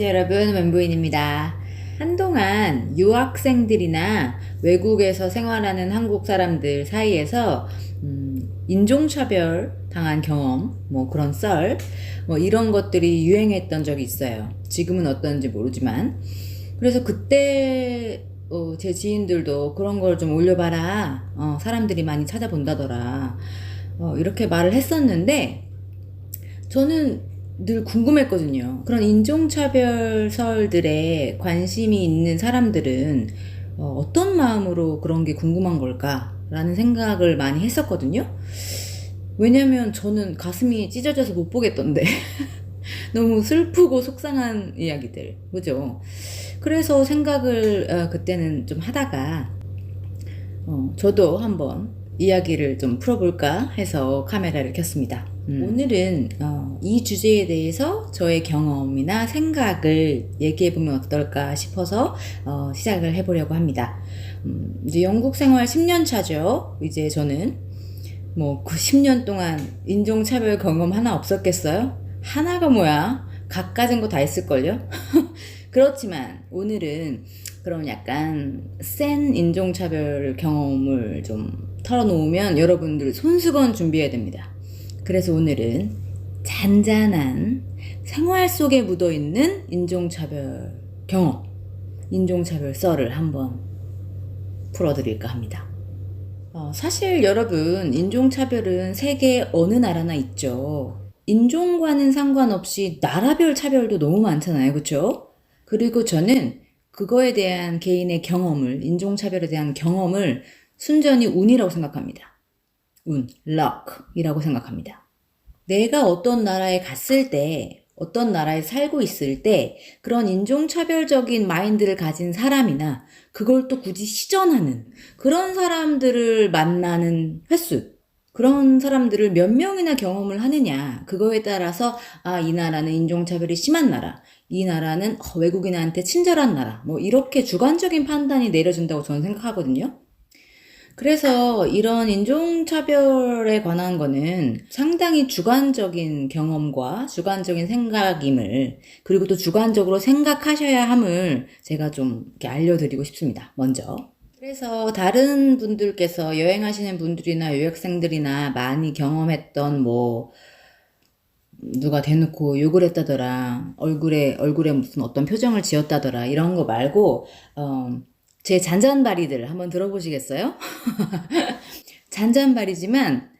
안녕하세요 여러분,文부인입니다. 한동안 유학생들이나 외국에서 생활하는 한국 사람들 사이에서 인종차별 당한 경험, 그런 썰, 이런 것들이 유행했던 적이 있어요. 지금은 어떤지 모르지만. 그래서 그때 제 지인들도 그런 걸 좀 올려봐라. 사람들이 많이 찾아본다더라. 이렇게 말을 했었는데 저는 늘 궁금했거든요. 그런 인종차별설들에 관심이 있는 사람들은 어떤 마음으로 그런 게 궁금한 걸까라는 생각을 많이 했었거든요. 왜냐면 저는 가슴이 찢어져서 못 보겠던데. 너무 슬프고 속상한 이야기들. 그죠? 그래서 생각을 그때는 좀 하다가 저도 한번 이야기를 좀 풀어볼까 해서 카메라를 켰습니다. 오늘은 이 주제에 대해서 저의 경험이나 생각을 얘기해보면 어떨까 싶어서 시작을 해보려고 합니다. 이제 영국 생활 10년 차죠. 이제 저는 그 10년 동안 인종차별 경험 하나 없었겠어요? 하나가 뭐야? 갖가진 거 다 있을걸요? 그렇지만 오늘은 그런 약간 센 인종차별 경험을 좀 털어놓으면 여러분들 손수건 준비해야 됩니다. 그래서 오늘은 잔잔한 생활 속에 묻어있는 인종차별 경험, 인종차별 썰을 한번 풀어드릴까 합니다. 사실 여러분, 인종차별은 세계 어느 나라나 있죠. 인종과는 상관없이 나라별 차별도 너무 많잖아요. 그렇죠? 그리고 저는 그거에 대한 개인의 경험을, 인종차별에 대한 경험을 순전히 운이라고 생각합니다. 운, luck이라고 생각합니다. 내가 어떤 나라에 갔을 때, 어떤 나라에 살고 있을 때 그런 인종차별적인 마인드를 가진 사람이나 그걸 또 굳이 시전하는 그런 사람들을 만나는 횟수, 그런 사람들을 몇 명이나 경험을 하느냐, 그거에 따라서 이 나라는 인종차별이 심한 나라, 이 나라는 외국인한테 친절한 나라, 이렇게 주관적인 판단이 내려진다고 저는 생각하거든요. 그래서 이런 인종차별에 관한 거는 상당히 주관적인 경험과 주관적인 생각임을, 그리고 또 주관적으로 생각하셔야 함을 제가 좀 이렇게 알려드리고 싶습니다. 먼저. 그래서 다른 분들께서 여행하시는 분들이나 유학생들이나 많이 경험했던 누가 대놓고 욕을 했다더라, 얼굴에 무슨 어떤 표정을 지었다더라, 이런 거 말고 제 잔잔바리들 한번 들어보시겠어요? 잔잔바리지만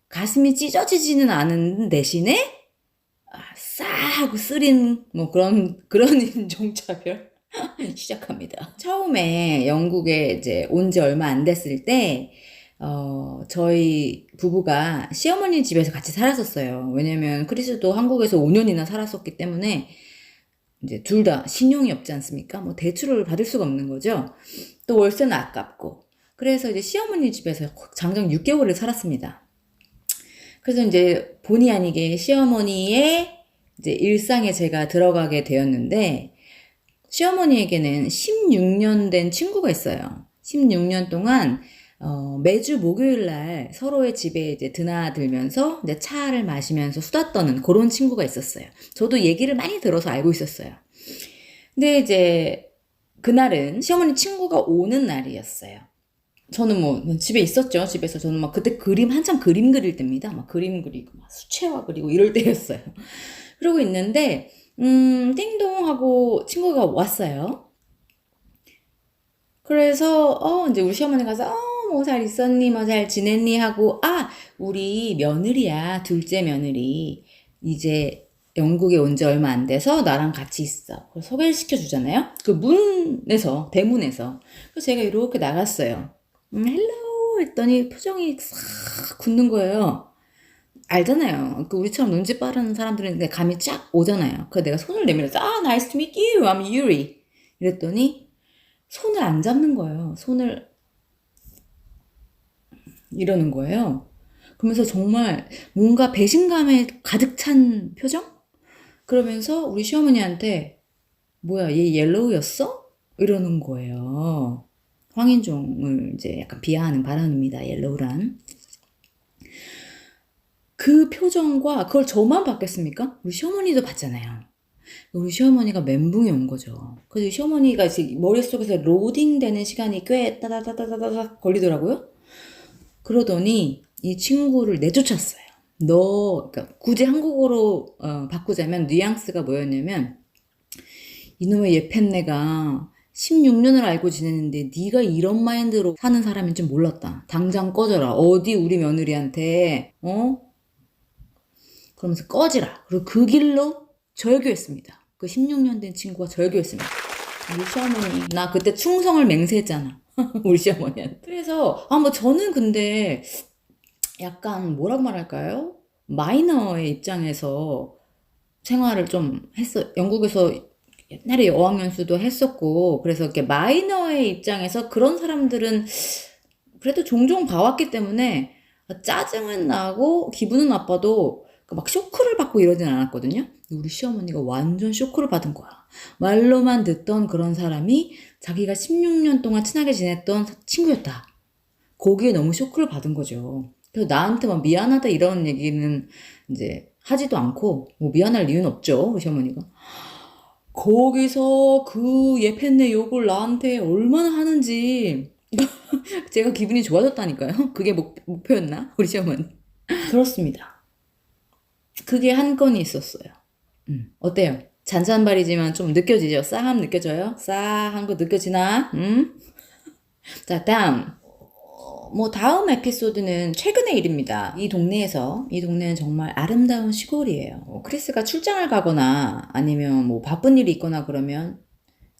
가슴이 찢어지지는 않은 대신에 싸하고 쓰린 그런 인종차별 시작합니다. 처음에 영국에 이제 온 지 얼마 안 됐을 때 저희 부부가 시어머니 집에서 같이 살았었어요. 왜냐면 크리스도 한국에서 5년이나 살았었기 때문에 이제 둘 다 신용이 없지 않습니까? 대출을 받을 수가 없는 거죠. 또 월세는 아깝고. 그래서 이제 시어머니 집에서 장장 6개월을 살았습니다. 그래서 이제 본의 아니게 시어머니의 이제 일상에 제가 들어가게 되었는데, 시어머니에게는 16년 된 친구가 있어요. 16년 동안 매주 목요일 날 서로의 집에 이제 드나들면서 이제 차를 마시면서 수다 떠는 그런 친구가 있었어요. 저도 얘기를 많이 들어서 알고 있었어요. 근데 이제 그날은 시어머니 친구가 오는 날이었어요. 저는 집에 있었죠. 집에서 저는 그때 한참 그림 그릴 때입니다. 그림 그리고 수채화 그리고 이럴 때였어요. 그러고 있는데 띵동 하고 친구가 왔어요. 그래서 이제 우리 시어머니 가서 잘 있었니? 잘 지냈니? 하고 우리 며느리야. 둘째 며느리. 이제 영국에 온 지 얼마 안 돼서 나랑 같이 있어. 그래서 소개를 시켜주잖아요. 그 대문에서. 그래서 제가 이렇게 나갔어요. 헬로우 했더니 표정이 싹 굳는 거예요. 알잖아요. 우리처럼 눈치 빠른 사람들은 감이 쫙 오잖아요. 그래서 내가 손을 내밀어서 nice to meet you. I'm Yuri. 이랬더니 손을 안 잡는 거예요. 손을 이러는 거예요. 그러면서 정말 뭔가 배신감에 가득 찬 표정? 그러면서 우리 시어머니한테 뭐야, 얘 옐로우였어? 이러는 거예요. 황인종을 이제 약간 비하하는 발언입니다. 옐로우란. 그 표정과 그걸 저만 봤겠습니까? 우리 시어머니도 봤잖아요. 우리 시어머니가 멘붕이 온 거죠. 그래서 시어머니가 이제 머릿속에서 로딩되는 시간이 꽤 따다다다다다 걸리더라고요. 그러더니 이 친구를 내쫓았어요. 그러니까 굳이 한국어로 바꾸자면 뉘앙스가 뭐였냐면, 이놈의 예편네가 16년을 알고 지냈는데 네가 이런 마인드로 사는 사람인 줄 몰랐다. 당장 꺼져라. 어디 우리 며느리한테 그러면서 꺼지라. 그리고 그 길로 절교했습니다. 그 16년 된 친구가 절교했습니다. 우리 시어머니, 나 그때 충성을 맹세했잖아. 우리 시어머니한테. 그래서 뭐 저는 근데 약간 뭐라고 말할까요? 마이너의 입장에서 생활을 좀 했어. 영국에서 옛날에 어학연수도 했었고, 그래서 이렇게 마이너의 입장에서 그런 사람들은 그래도 종종 봐왔기 때문에 짜증은 나고 기분은 나빠도 막 쇼크를 받고 이러진 않았거든요. 우리 시어머니가 완전 쇼크를 받은 거야. 말로만 듣던 그런 사람이 자기가 16년 동안 친하게 지냈던 친구였다. 거기에 너무 쇼크를 받은 거죠. 그래서 나한테 막 미안하다 이런 얘기는 이제 하지도 않고, 뭐 미안할 이유는 없죠, 우리 시어머니가. 거기서 그 예편네 욕을 나한테 얼마나 하는지 제가 기분이 좋아졌다니까요. 그게 목표였나? 우리 시어머니. 그렇습니다. 그게 한 건이 있었어요. 어때요? 잔잔바리지만 좀 느껴지죠? 싸함 느껴져요? 싸한 거 느껴지나? 자, 다음. 다음 에피소드는 최근의 일입니다. 이 동네는 정말 아름다운 시골이에요. 크리스가 출장을 가거나 아니면 바쁜 일이 있거나 그러면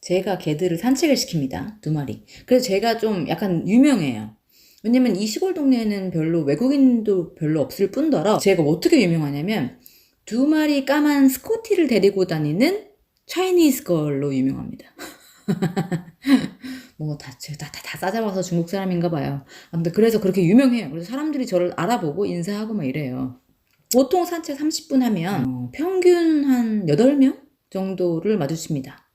제가 개들을 산책을 시킵니다. 2마리. 그래서 제가 좀 약간 유명해요. 왜냐면 이 시골 동네에는 별로 외국인도 별로 없을 뿐더러 제가 어떻게 유명하냐면 2마리 까만 스코티를 데리고 다니는 차이니즈 걸로 유명합니다. 다 싸잡아서 중국 사람인가 봐요. 아무튼 그래서 그렇게 유명해요. 그래서 사람들이 저를 알아보고 인사하고 막 이래요. 보통 산책 30분 하면 평균 한 8명 정도를 마주칩니다.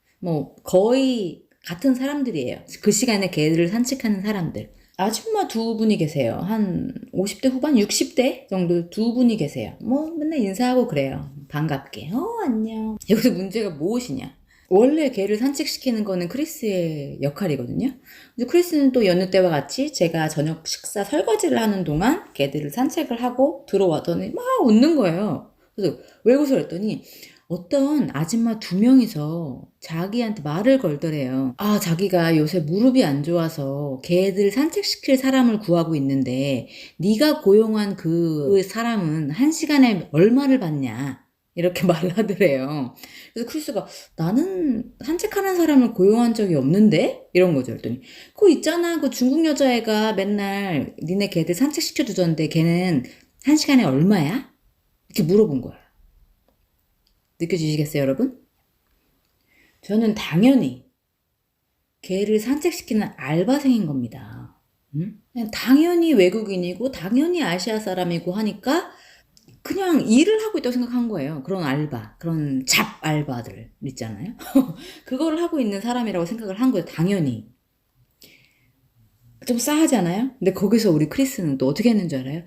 거의 같은 사람들이에요. 그 시간에 개를 산책하는 사람들. 아줌마 2분이 계세요. 한 50대 후반, 60대 정도 2분이 계세요. 맨날 인사하고 그래요. 반갑게. 안녕. 여기서 문제가 무엇이냐? 원래 개를 산책시키는 거는 크리스의 역할이거든요. 근데 크리스는 또 여느 때와 같이 제가 저녁 식사 설거지를 하는 동안 개들을 산책을 하고 들어왔더니 막 웃는 거예요. 그래서 왜 웃어? 했더니 어떤 아줌마 2명이서 자기한테 말을 걸더래요. 자기가 요새 무릎이 안 좋아서 개들 산책시킬 사람을 구하고 있는데 네가 고용한 그 사람은 1시간에 얼마를 받냐? 이렇게 말을 하더래요. 그래서 크리스가 나는 산책하는 사람을 고용한 적이 없는데? 이런 거죠. 그랬더니 그거 있잖아. 그 중국 여자애가 맨날 니네 개들 산책시켜주던데 걔는 1시간에 얼마야? 이렇게 물어본 거예요. 느껴지시겠어요, 여러분? 저는 당연히 개를 산책시키는 알바생인 겁니다. 그냥 당연히 외국인이고 당연히 아시아 사람이고 하니까 그냥 일을 하고 있다고 생각한 거예요. 그런 알바, 그런 잡 알바들 있잖아요. 그거를 하고 있는 사람이라고 생각을 한 거예요. 당연히. 좀 싸하지 않아요? 근데 거기서 우리 크리스는 또 어떻게 했는 줄 알아요?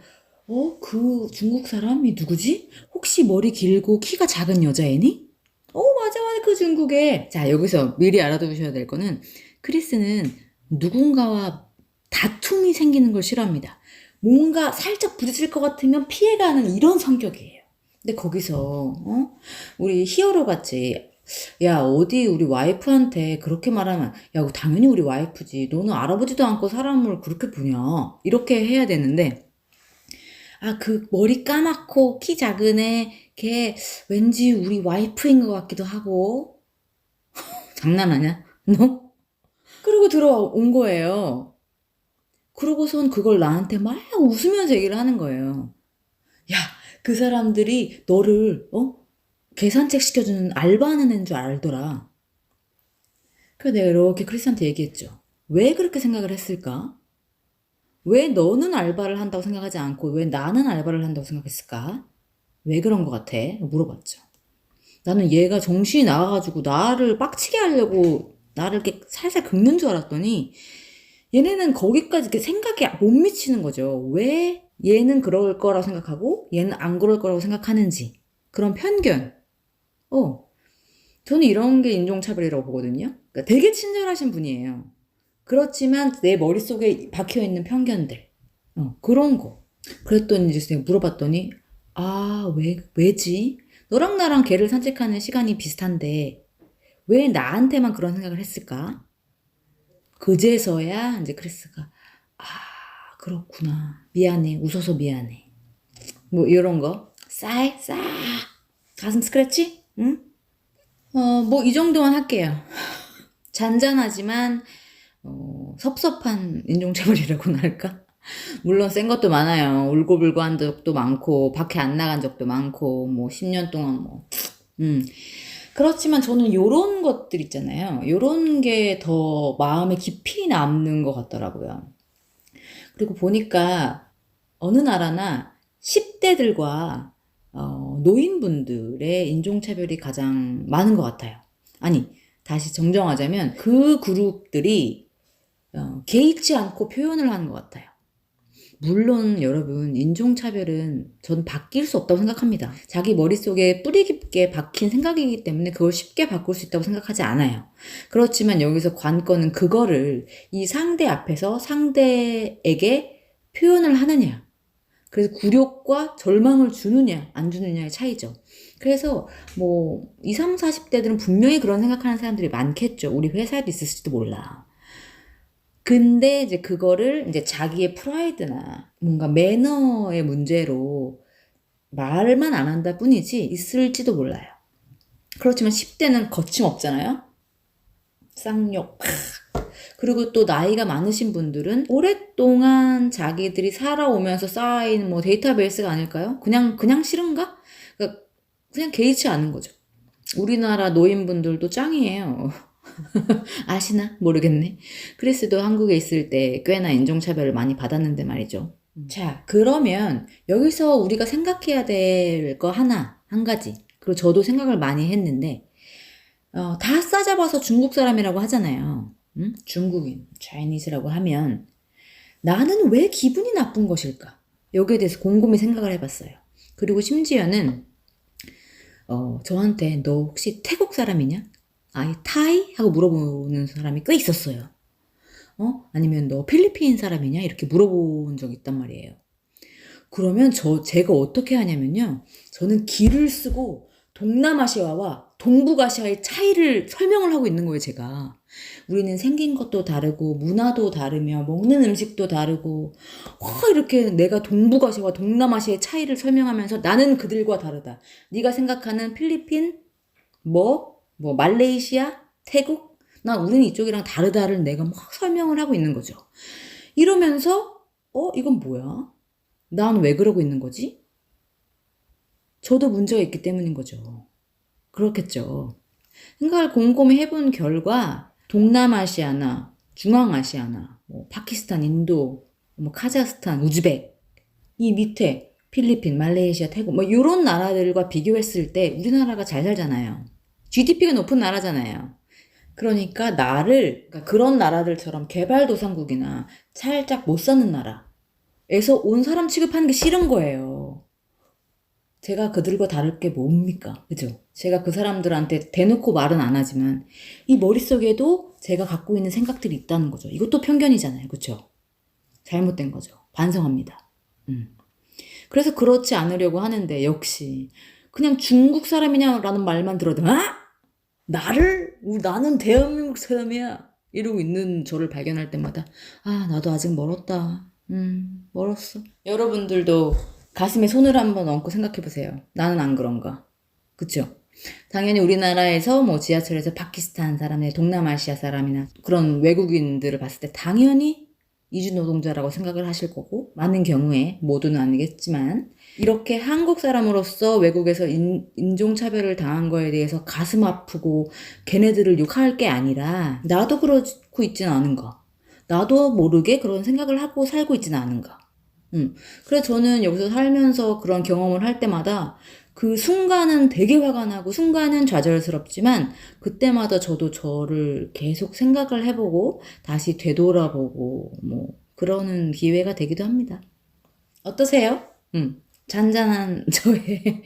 그 중국 사람이 누구지? 혹시 머리 길고 키가 작은 여자애니? 맞아. 그 중국에. 자, 여기서 미리 알아두셔야 될 거는 크리스는 누군가와 다툼이 생기는 걸 싫어합니다. 뭔가 살짝 부딪힐 것 같으면 피해가는 이런 성격이에요. 근데 거기서 우리 히어로 같이 야 어디 우리 와이프한테 그렇게 말하면 야 당연히 우리 와이프지. 너는 알아보지도 않고 사람을 그렇게 보냐. 이렇게 해야 되는데 그 머리 까맣고 키 작은 애 걔 왠지 우리 와이프인 것 같기도 하고 장난하냐? 너? 그리고 들어온 거예요. 그러고선 그걸 나한테 막 웃으면서 얘기를 하는 거예요. 야, 그 사람들이 너를 개 산책 시켜주는 알바하는 애인 줄 알더라. 그래서 내가 이렇게 크리스한테 얘기했죠. 왜 그렇게 생각을 했을까? 왜 너는 알바를 한다고 생각하지 않고 왜 나는 알바를 한다고 생각했을까? 왜 그런 것 같아? 물어봤죠. 나는 얘가 정신이 나가가지고 나를 빡치게 하려고 나를 이렇게 살살 긁는 줄 알았더니 얘네는 거기까지 이렇게 생각이 못 미치는 거죠. 왜 얘는 그럴 거라고 생각하고 얘는 안 그럴 거라고 생각하는지. 그런 편견. 저는 이런 게 인종차별이라고 보거든요. 그러니까 되게 친절하신 분이에요. 그렇지만 내 머릿속에 박혀있는 편견들, 그런 거. 그랬더니 이제 제가 물어봤더니, 아, 왜지? 너랑 나랑 개를 산책하는 시간이 비슷한데, 왜 나한테만 그런 생각을 했을까? 그제서야 이제 크리스가, 아, 그렇구나. 미안해. 웃어서 미안해. 뭐, 이런 거. 싹. 가슴 스크래치? 응? 뭐, 이 정도만 할게요. 잔잔하지만, 섭섭한 인종차별이라고나 할까? 물론 센 것도 많아요. 울고불고 한 적도 많고, 밖에 안 나간 적도 많고, 뭐, 10년 동안 뭐, 그렇지만 저는 요런 것들 있잖아요. 요런 게 더 마음에 깊이 남는 것 같더라고요. 그리고 보니까 어느 나라나 10대들과 노인분들의 인종차별이 가장 많은 것 같아요. 아니, 다시 정정하자면 그 그룹들이 개의치 않고 표현을 하는 것 같아요. 물론 여러분, 인종차별은 전 바뀔 수 없다고 생각합니다. 자기 머릿속에 뿌리 깊게 박힌 생각이기 때문에 그걸 쉽게 바꿀 수 있다고 생각하지 않아요. 그렇지만 여기서 관건은 그거를 이 상대 앞에서 상대에게 표현을 하느냐. 그래서 굴욕과 절망을 주느냐, 안 주느냐의 차이죠. 그래서 뭐 20, 30, 40대들은 분명히 그런 생각하는 사람들이 많겠죠. 우리 회사에도 있을지도 몰라. 근데 이제 그거를 이제 자기의 프라이드나 뭔가 매너의 문제로 말만 안 한다 뿐이지 있을지도 몰라요. 그렇지만 10대는 거침없잖아요. 쌍욕. 그리고 또 나이가 많으신 분들은 오랫동안 자기들이 살아오면서 쌓인 뭐 데이터베이스가 아닐까요? 그냥 싫은가? 그러니까 그냥 개의치 않은 거죠. 우리나라 노인분들도 짱이에요. 아시나? 모르겠네. 크리스도 한국에 있을 때 꽤나 인종차별을 많이 받았는데 말이죠. 자, 그러면 여기서 우리가 생각해야 될 거 한 가지. 그리고 저도 생각을 많이 했는데, 다 싸잡아서 중국 사람이라고 하잖아요. 응? 중국인, 차이니즈라고 하면 나는 왜 기분이 나쁜 것일까? 여기에 대해서 곰곰이 생각을 해봤어요. 그리고 심지어는 저한테 너 혹시 태국 사람이냐? 아예 타이? 하고 물어보는 사람이 꽤 있었어요. 아니면 너 필리핀 사람이냐? 이렇게 물어본 적이 있단 말이에요. 그러면 제가 어떻게 하냐면요. 저는 기를 쓰고 동남아시아와 동북아시아의 차이를 설명을 하고 있는 거예요, 제가. 우리는 생긴 것도 다르고, 문화도 다르며, 먹는 음식도 다르고, 이렇게 내가 동북아시아와 동남아시아의 차이를 설명하면서 나는 그들과 다르다. 네가 생각하는 필리핀, 말레이시아, 태국? 우리는 이쪽이랑 다르다를 내가 막 설명을 하고 있는 거죠. 이러면서, 이건 뭐야? 난 왜 그러고 있는 거지? 저도 문제가 있기 때문인 거죠. 그렇겠죠. 생각을 곰곰이 해본 결과, 동남아시아나 중앙아시아나, 파키스탄, 인도, 카자흐스탄, 우즈벡, 이 밑에 필리핀, 말레이시아, 태국, 이런 나라들과 비교했을 때 우리나라가 잘 살잖아요. GDP가 높은 나라잖아요. 그러니까 그러니까 그런 나라들처럼 개발도상국이나 살짝 못 사는 나라에서 온 사람 취급하는 게 싫은 거예요. 제가 그들과 다를 게 뭡니까? 그죠? 제가 그 사람들한테 대놓고 말은 안 하지만 이 머릿속에도 제가 갖고 있는 생각들이 있다는 거죠. 이것도 편견이잖아요. 그죠? 잘못된 거죠. 반성합니다. 그래서 그렇지 않으려고 하는데 역시 그냥 중국 사람이냐라는 말만 들어도 나는 대한민국 사람이야 이러고 있는 저를 발견할 때마다 나도 아직 멀었다. 멀었어. 여러분들도 가슴에 손을 한번 얹고 생각해보세요. 나는 안 그런가? 그쵸? 당연히 우리나라에서 지하철에서 파키스탄 사람이나 동남아시아 사람이나 그런 외국인들을 봤을 때 당연히 이주노동자라고 생각을 하실 거고 많은 경우에 모두는 아니겠지만 이렇게 한국 사람으로서 외국에서 인종차별을 당한 거에 대해서 가슴 아프고 걔네들을 욕할 게 아니라 나도 그렇고 있진 않은가? 나도 모르게 그런 생각을 하고 살고 있진 않은가? 그래서 저는 여기서 살면서 그런 경험을 할 때마다 그 순간은 되게 화가 나고 순간은 좌절스럽지만 그때마다 저도 저를 계속 생각을 해보고 다시 되돌아보고 그러는 기회가 되기도 합니다. 어떠세요? 잔잔한 저의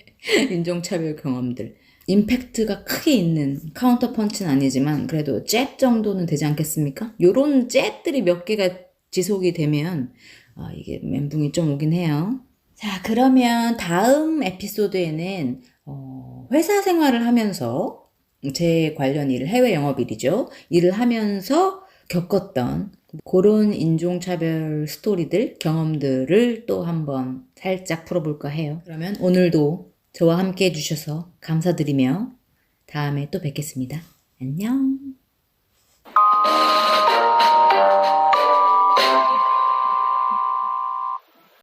인종차별 경험들. 임팩트가 크게 있는 카운터 펀치는 아니지만 그래도 잽 정도는 되지 않겠습니까? 요런 잽들이 몇 개가 지속이 되면 이게 멘붕이 좀 오긴 해요. 자, 그러면 다음 에피소드에는 회사 생활을 하면서 제 관련 일, 해외 영업일이죠. 일을 하면서 겪었던 그런 인종차별 스토리들, 경험들을 또 한번 살짝 풀어볼까 해요. 그러면 오늘도 저와 함께 해주셔서 감사드리며 다음에 또 뵙겠습니다. 안녕.